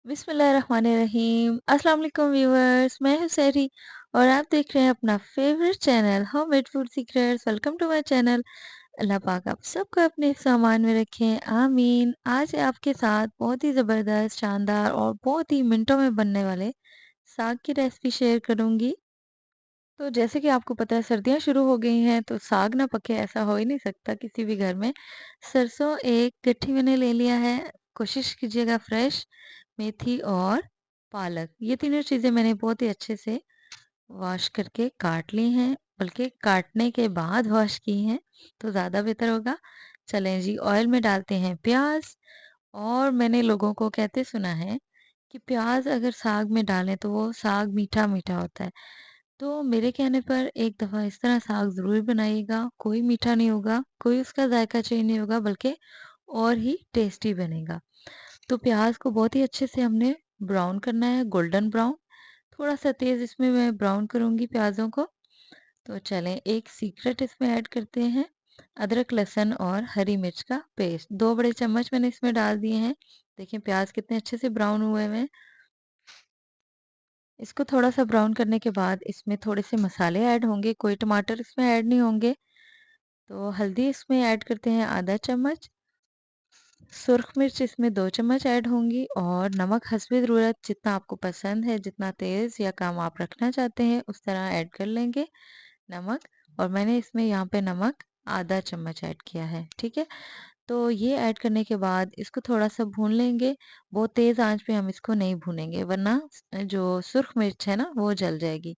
बिस्मिल्लाहिर्रहमानिर्रहीम। अस्सलाम वालेकुम व्यूअर्स, मैं हूं सहरी और आप देख रहे हैं अपना favourite channel homemade food secrets. Welcome to my channel. अल्लाह पाक आप सबको अपने सामान में रखें, आमीन। आज आपके साथ बहुत ही ज़बरदस्त, शानदार और बहुत ही मिनटों में बनने वाले साग की रेसिपी शेयर करूंगी। तो जैसे कि आपको पता है सर्दियां शुरू हो गई हैं तो साग ना पके ऐसा हो ही नहीं सकता किसी भी घर में। सरसों एक गट्ठी मैंने ले लिया है। कोशिश कीजिएगा फ्रेश। मेथी और पालक, ये तीनों चीज़ें मैंने बहुत ही अच्छे से वॉश करके काट ली हैं, बल्कि काटने के बाद वॉश की हैं तो ज़्यादा बेहतर होगा। चलें जी, ऑयल में डालते हैं प्याज। और मैंने लोगों को कहते सुना है कि प्याज अगर साग में डालें तो वो साग मीठा मीठा होता है। तो मेरे कहने पर एक दफ़ा इस तरह साग ज़रूर बनाइएगा। कोई मीठा नहीं होगा, कोई उसका जायका चेंज नहीं होगा, बल्कि और ही टेस्टी बनेगा। तो प्याज को बहुत ही अच्छे से हमने ब्राउन करना है, गोल्डन ब्राउन। थोड़ा सा तेज़ इसमें मैं ब्राउन करूँगी प्याज़ों को। तो चलें एक सीक्रेट इसमें ऐड करते हैं। अदरक, लहसुन और हरी मिर्च का पेस्ट 2 बड़े चम्मच मैंने इसमें डाल दिए हैं। देखिए प्याज कितने अच्छे से ब्राउन हुए हुए हैं। इसको थोड़ा सा ब्राउन करने के बाद इसमें थोड़े से मसाले ऐड होंगे, कोई टमाटर इसमें ऐड नहीं होंगे। तो हल्दी इसमें ऐड करते हैं आधा चम्मच। सुर्ख मिर्च इसमें 2 चम्मच ऐड होंगी और नमक हस्बे ज़रूरत, जितना आपको पसंद है, जितना तेज़ या कम आप रखना चाहते हैं उस तरह ऐड कर लेंगे नमक। और मैंने इसमें यहाँ पे नमक आधा चम्मच ऐड किया है, ठीक है। तो ये ऐड करने के बाद इसको थोड़ा सा भून लेंगे। बहुत तेज़ आंच पे हम इसको नहीं भूनेंगे वरना जो सुर्ख मिर्च है ना वो जल जाएगी।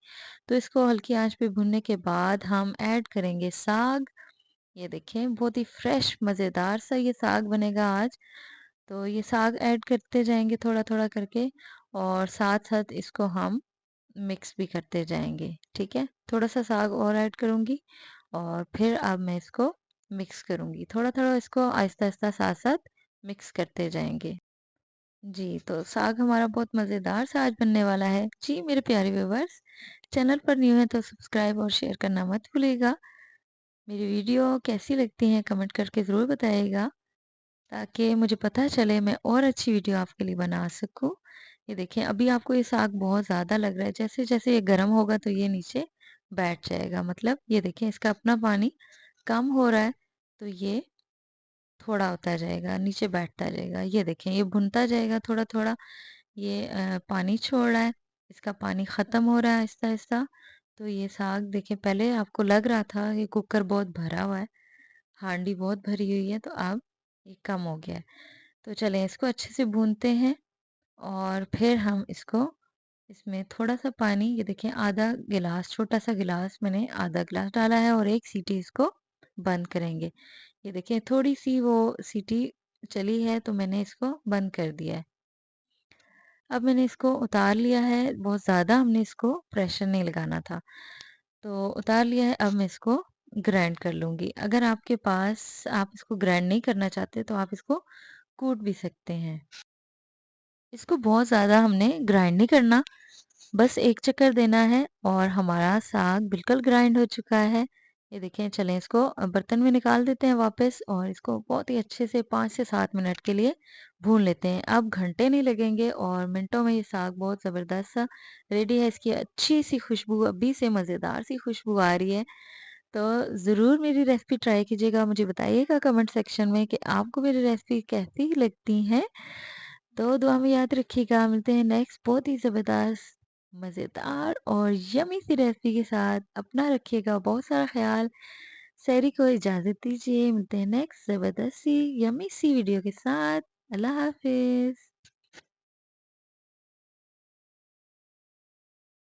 तो इसको हल्की आंच पे भूनने के बाद हम ऐड करेंगे साग। ये देखें बहुत ही फ्रेश मज़ेदार सा ये साग बनेगा आज। तो ये साग ऐड करते जाएंगे थोड़ा थोड़ा करके और साथ साथ इसको हम मिक्स भी करते जाएंगे, ठीक है। थोड़ा सा साग और ऐड करूंगी और फिर अब मैं इसको मिक्स करूंगी थोड़ा थोड़ा, इसको आहिस्ता आहिस्ता साथ साथ मिक्स करते जाएंगे। जी, तो साग हमारा बहुत मज़ेदार सा आज बनने वाला है। जी मेरे प्यारे व्यूवर्स, चैनल पर न्यू है तो सब्सक्राइब और शेयर करना मत भूलिएगा। मेरी वीडियो कैसी लगती हैं कमेंट करके ज़रूर बताइएगा, ताकि मुझे पता चले मैं और अच्छी वीडियो आपके लिए बना सकूं। ये देखें अभी आपको ये साग बहुत ज़्यादा लग रहा है, जैसे जैसे ये गर्म होगा तो ये नीचे बैठ जाएगा। मतलब ये देखें इसका अपना पानी कम हो रहा है, तो ये थोड़ा होता जाएगा, नीचे बैठता जाएगा। ये देखें ये भुनता जाएगा थोड़ा थोड़ा। ये पानी छोड़ रहा है, इसका पानी ख़त्म हो रहा है आहिस्ता आहिस्ता। तो ये साग देखें, पहले आपको लग रहा था कि कुकर बहुत भरा हुआ है, हांडी बहुत भरी हुई है, तो अब ये कम हो गया है। तो चलें इसको अच्छे से भूनते हैं और फिर हम इसको इसमें थोड़ा सा पानी, ये देखें आधा गिलास, छोटा सा गिलास मैंने आधा गिलास डाला है और एक सीटी इसको बंद करेंगे। ये देखिए थोड़ी सी वो सीटी चली है तो मैंने इसको बंद कर दिया है। अब मैंने इसको उतार लिया है, बहुत ज़्यादा हमने इसको प्रेशर नहीं लगाना था। तो उतार लिया है, अब मैं इसको ग्राइंड कर लूँगी। अगर आपके पास आप इसको ग्राइंड नहीं करना चाहते तो आप इसको कूट भी सकते हैं। इसको बहुत ज़्यादा हमने ग्राइंड नहीं करना, बस एक चक्कर देना है और हमारा साग बिल्कुल ग्राइंड हो चुका है। ये देखें, चलें इसको बर्तन में निकाल देते हैं वापस और इसको बहुत ही अच्छे से 5 से 7 मिनट के लिए भून लेते हैं। अब घंटे नहीं लगेंगे और मिनटों में ये साग बहुत ज़बरदस्त सा रेडी है। इसकी अच्छी सी खुशबू, अभी से मज़ेदार सी खुशबू आ रही है। तो ज़रूर मेरी रेसिपी ट्राई कीजिएगा, मुझे बताइएगा कमेंट सेक्शन में कि आपको मेरी रेसिपी कैसी लगती हैं। तो दुआ में याद रखिएगा, मिलते हैं नेक्स्ट बहुत ही ज़बरदस्त, मज़ेदार और यमी सी रेसिपी के साथ। अपना रखिएगा बहुत सारा ख्याल। सैरी को इजाज़त दीजिए, मिलते हैं नेक्स्ट ज़बरदस्त सी यमी सी वीडियो के साथ। अल्लाह हाफ़िज़।